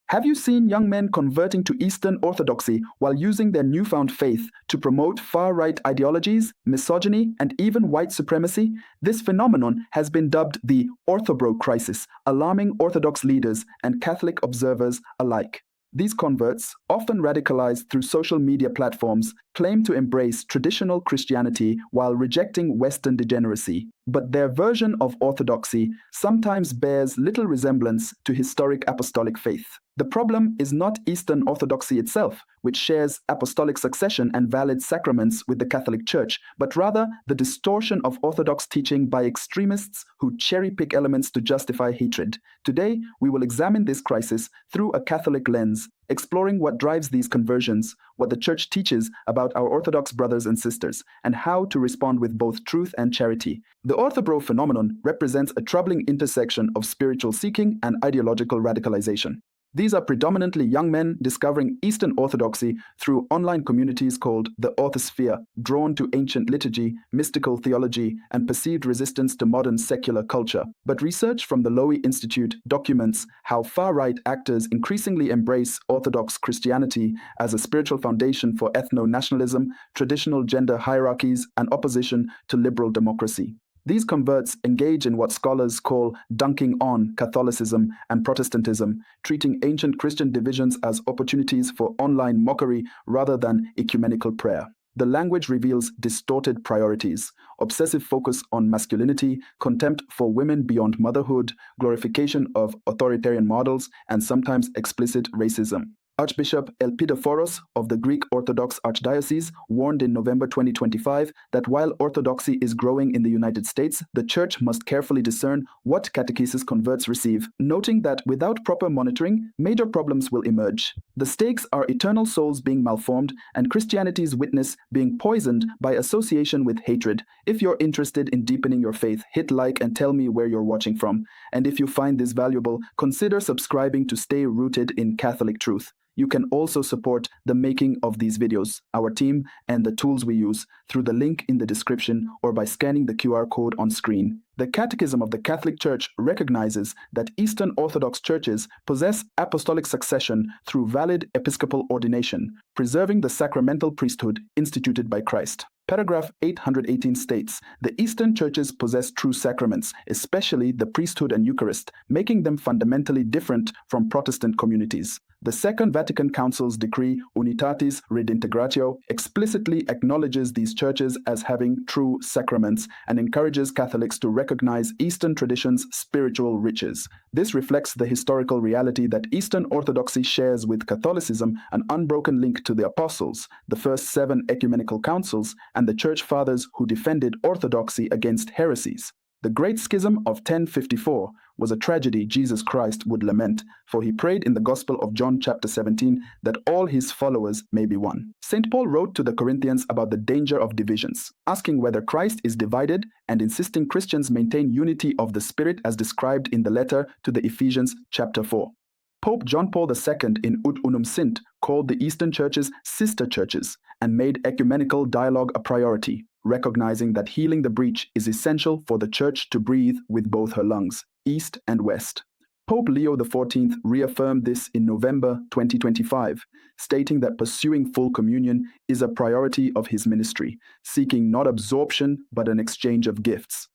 Have you seen young men converting to Eastern Orthodoxy while using their newfound faith to promote far-right ideologies, misogyny, and even white supremacy? This phenomenon has been dubbed the Orthobro crisis, alarming Orthodox leaders and Catholic observers alike. These converts, often radicalized through social media platforms, claim to embrace traditional Christianity while rejecting Western degeneracy. But their version of orthodoxy sometimes bears little resemblance to historic apostolic faith. The problem is not Eastern Orthodoxy itself, which shares apostolic succession and valid sacraments with the Catholic Church, but rather the distortion of Orthodox teaching by extremists who cherry-pick elements to justify hatred. Today, we will examine this crisis through a Catholic lens, exploring what drives these conversions, what the Church teaches about our Orthodox brothers and sisters, and how to respond with both truth and charity. The Orthobro Phenomenon represents a troubling intersection of spiritual seeking and ideological radicalization. These are predominantly young men discovering Eastern Orthodoxy through online communities called the Orthosphere, drawn to ancient liturgy, mystical theology, and perceived resistance to modern secular culture. But research from the Lowy Institute documents how far-right actors increasingly embrace Orthodox Christianity as a spiritual foundation for ethno-nationalism, traditional gender hierarchies, and opposition to liberal democracy. These converts engage in what scholars call dunking on Catholicism and Protestantism, treating ancient Christian divisions as opportunities for online mockery rather than ecumenical prayer. The language reveals distorted priorities, obsessive focus on masculinity, contempt for women beyond motherhood, glorification of authoritarian models, and sometimes explicit racism. Archbishop Elpidophoros of the Greek Orthodox Archdiocese warned in November 2025 that while orthodoxy is growing in the United States, the Church must carefully discern what catechesis converts receive, noting that without proper monitoring, major problems will emerge. The stakes are eternal souls being malformed and Christianity's witness being poisoned by association with hatred. If you're interested in deepening your faith, hit like and tell me where you're watching from. And if you find this valuable, consider subscribing to stay rooted in Catholic truth. You can also support the making of these videos, our team, and the tools we use through the link in the description or by scanning the QR code on screen. The Catechism of the Catholic Church recognizes that Eastern Orthodox churches possess apostolic succession through valid episcopal ordination, preserving the sacramental priesthood instituted by Christ. Paragraph 818 states, the Eastern churches possess true sacraments, especially the priesthood and Eucharist, making them fundamentally different from Protestant communities. The Second Vatican Council's decree Unitatis Redintegratio explicitly acknowledges these churches as having true sacraments and encourages Catholics to recognize Eastern traditions' spiritual riches. This reflects the historical reality that Eastern Orthodoxy shares with Catholicism an unbroken link to the Apostles, the first 7 ecumenical councils, and the Church Fathers who defended orthodoxy against heresies. The Great Schism of 1054 was a tragedy Jesus Christ would lament, for he prayed in the Gospel of John chapter 17 that all his followers may be one. St. Paul wrote to the Corinthians about the danger of divisions, asking whether Christ is divided and insisting Christians maintain unity of the Spirit as described in the letter to the Ephesians chapter 4. Pope John Paul II in Ut Unum Sint called the Eastern churches sister churches and made ecumenical dialogue a priority, recognizing that healing the breach is essential for the Church to breathe with both her lungs, East and West. Pope Leo XIV reaffirmed this in November 2025, stating that pursuing full communion is a priority of his ministry, seeking not absorption but an exchange of gifts.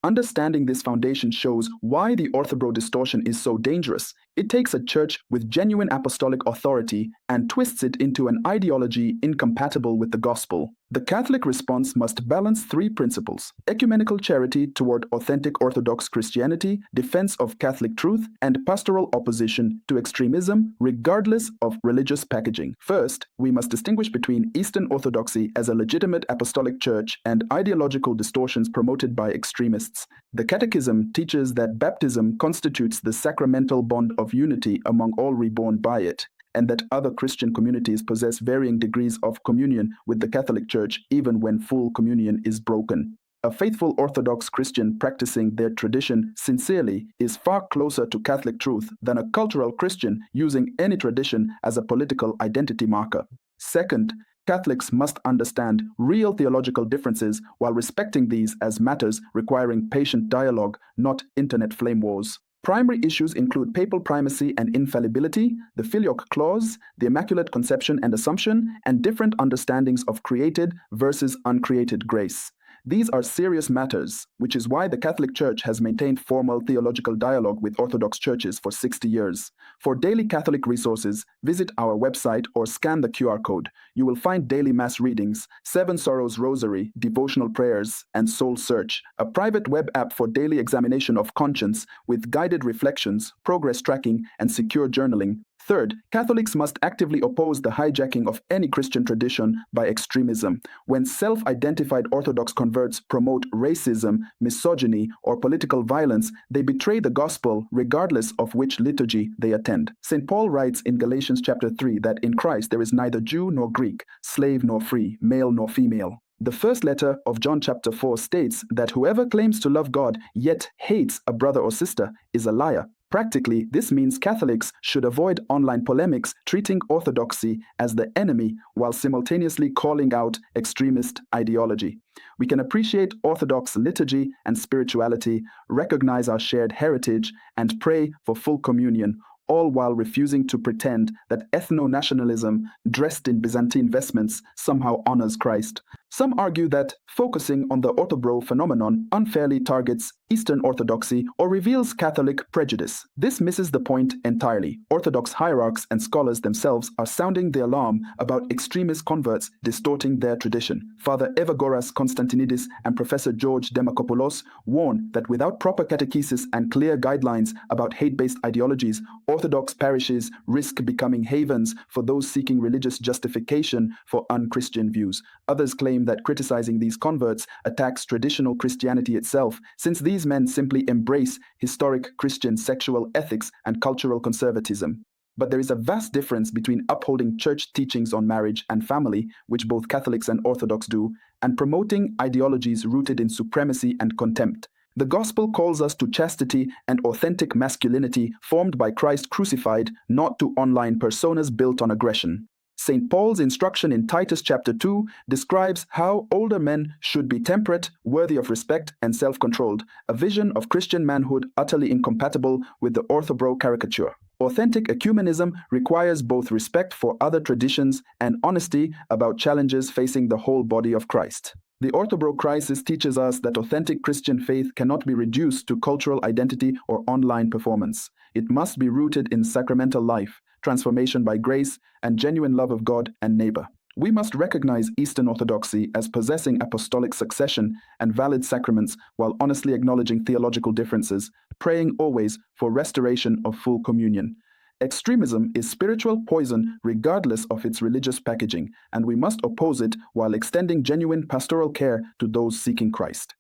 Understanding this foundation shows why the Orthobro distortion is so dangerous. It takes a church with genuine apostolic authority and twists it into an ideology incompatible with the gospel. The Catholic response must balance 3 principles: ecumenical charity toward authentic Orthodox Christianity, defense of Catholic truth, and pastoral opposition to extremism, regardless of religious packaging. First, we must distinguish between Eastern Orthodoxy as a legitimate apostolic church and ideological distortions promoted by extremists. The Catechism teaches that baptism constitutes the sacramental bond of unity among all reborn by it, and that other Christian communities possess varying degrees of communion with the Catholic Church even when full communion is broken. A faithful Orthodox Christian practicing their tradition sincerely is far closer to Catholic truth than a cultural Christian using any tradition as a political identity marker. Second, Catholics must understand real theological differences while respecting these as matters requiring patient dialogue, not internet flame wars. Primary issues include papal primacy and infallibility, the filioque clause, the Immaculate Conception and Assumption, and different understandings of created versus uncreated grace. These are serious matters, which is why the Catholic Church has maintained formal theological dialogue with Orthodox churches for 60 years. For daily Catholic resources, visit our website or scan the QR code. You will find daily Mass readings, Seven Sorrows Rosary, devotional prayers, and Soul Search, a private web app for daily examination of conscience with guided reflections, progress tracking, and secure journaling. Third, Catholics must actively oppose the hijacking of any Christian tradition by extremism. When self-identified Orthodox converts promote racism, misogyny, or political violence, they betray the gospel regardless of which liturgy they attend. St. Paul writes in Galatians chapter 3 that in Christ there is neither Jew nor Greek, slave nor free, male nor female. The first letter of John chapter 4 states that whoever claims to love God yet hates a brother or sister is a liar. Practically, this means Catholics should avoid online polemics treating orthodoxy as the enemy while simultaneously calling out extremist ideology. We can appreciate Orthodox liturgy and spirituality, recognize our shared heritage, and pray for full communion, all while refusing to pretend that ethno-nationalism, dressed in Byzantine vestments, somehow honors Christ. Some argue that focusing on the Orthobro Phenomenon unfairly targets Eastern Orthodoxy or reveals Catholic prejudice. This misses the point entirely. Orthodox hierarchs and scholars themselves are sounding the alarm about extremist converts distorting their tradition. Father Evagoras Konstantinidis and Professor George Demakopoulos warn that without proper catechesis and clear guidelines about hate-based ideologies, Orthodox parishes risk becoming havens for those seeking religious justification for unchristian views. Others claim that criticizing these converts attacks traditional Christianity itself, since these men simply embrace historic Christian sexual ethics and cultural conservatism. But there is a vast difference between upholding church teachings on marriage and family, which both Catholics and Orthodox do, and promoting ideologies rooted in supremacy and contempt. The gospel calls us to chastity and authentic masculinity formed by Christ crucified, not to online personas built on aggression. St. Paul's instruction in Titus chapter 2 describes how older men should be temperate, worthy of respect, and self-controlled, a vision of Christian manhood utterly incompatible with the Orthobro caricature. Authentic ecumenism requires both respect for other traditions and honesty about challenges facing the whole body of Christ. The Orthobro crisis teaches us that authentic Christian faith cannot be reduced to cultural identity or online performance. It must be rooted in sacramental life, transformation by grace, and genuine love of God and neighbor. We must recognize Eastern Orthodoxy as possessing apostolic succession and valid sacraments while honestly acknowledging theological differences, praying always for restoration of full communion. Extremism is spiritual poison regardless of its religious packaging, and we must oppose it while extending genuine pastoral care to those seeking Christ.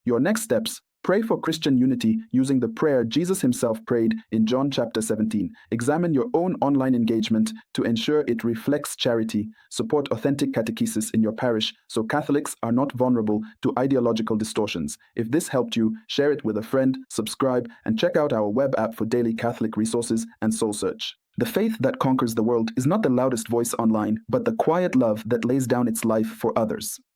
Your next steps: pray for Christian unity using the prayer Jesus himself prayed in John chapter 17. Examine your own online engagement to ensure it reflects charity. Support authentic catechesis in your parish so Catholics are not vulnerable to ideological distortions. If this helped you, share it with a friend, subscribe, and check out our web app for daily Catholic resources and soul search. The faith that conquers the world is not the loudest voice online, but the quiet love that lays down its life for others.